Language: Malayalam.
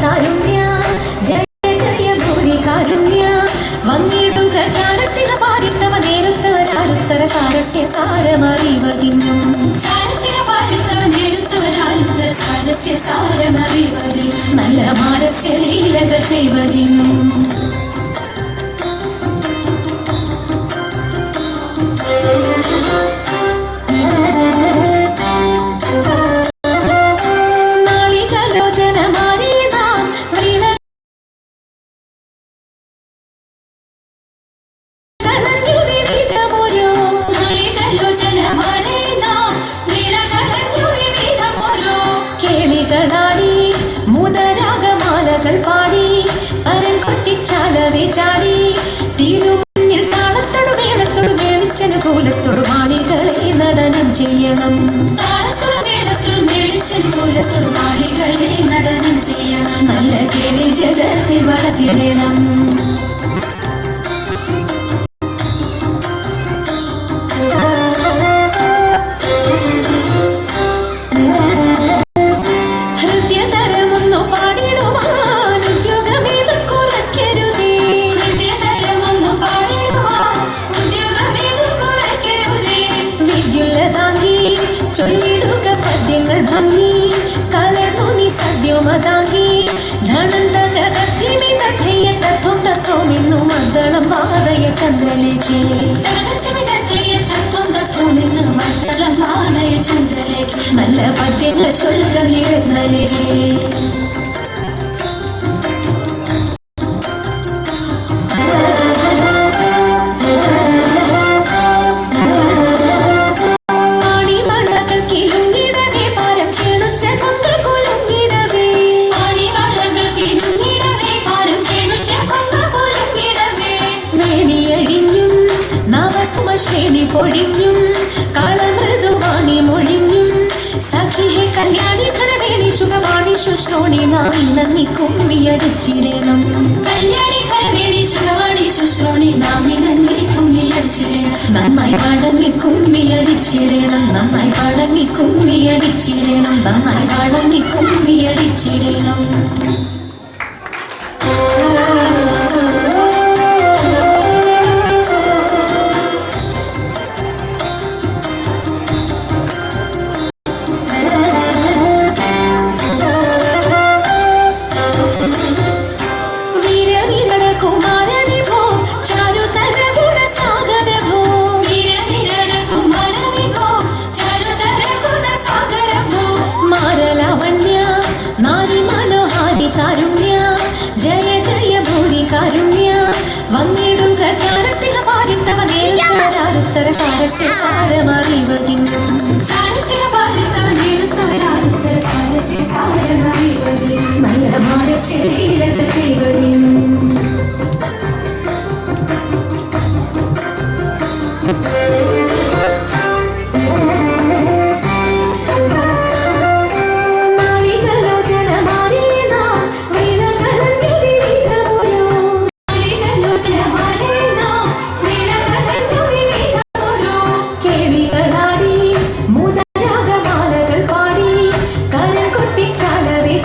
താരുണ്യ ജയ ജയ ഭൂരി കാരുണ്യ വങ്ങിടുക ചാരത്തിക പാരിത്തവ നേരുത്തവരാരുത്തര സാരസ്യ സാരമറിവതിന്നും ചാരത്തിക പാരിത്തവ നേരുത്തവരാരുത്തര സാരസ്യ സാരമറിവതിൽ നല്ല മാരസ്യ ലീലകൾ ചെയ്വതിന്നും മുതരാഗമാലകൾ പാടി അരം കൊട്ടിച്ചാലവേ ചാടി തിരുമുന്നിൽ താളത്തോടു മേളത്തോടു മേളിച്ചനുകൂലത്തോടു മാളികളെ നടനം ചെയ്യണം താളത്തോടു മേളത്തോടു മേളിച്ചനുകൂലത്തോടു മാളികളെ നടനം ചെയ്യണം നല്ല കേളി ജഗത്തിൽ വളർത്തിടണം ചൊല്ലിടുക പദ്യങ്ങൾ ഭംഗി കലർന്നു നീ സദ്യമതാകി തത്വം തത്വം നിന്നു മദ്ദളം വാദയ ചന്ദ്രലേക്ക് തത്വം നിന്ന് മദ്ദളം വാദയ ചന്ദ്രലേക്ക് നല്ല പദ്യങ്ങൾ ചൊല്ലുക നിരന്നലേക്ക് പൊഴിഞ്ഞും കാളമൃദുവാണി മൊഴിഞ്ഞും സഖിഹെ കല്യാണി ധനവേണി സുഖവാണി ശുശ്രോണി നാം നന്ദി കുമ്മിയടിച്ചിടണം കല്യാണി ധനവേണി സുഖവാണി ശുശ്രോണി നാം നന്ദി കുമ്മിയടിച്ചിടണം നന്നായി വഴങ്ങി കുമ്മിയടിച്ചിടണം നന്നായി വഴങ്ങി കുമ്മിയടിച്ചിടണം നന്നായി വഴങ്ങി കുമ്മിയടിച്ചിടണം ജയ ജയ ഭൂരി കാരുണ്യ വങ്ങിടുക ചാരത്തിക പാരിത്തവ നേരുത്തവരാരുത്തര സാരസ്യ സാരമറിവതിന്നും ചാരത്തിക പാരിത്തവ നേരുത്തവരാരുത്തര സാരസ്യ സാരമറിവതിൽ നല്ല മാരസ്യ ലീലകൾ ചെയ്വതിന്നും മുതരാഗമാലകൾ പാടി കരം കൊട്ടിച്ചാലവേ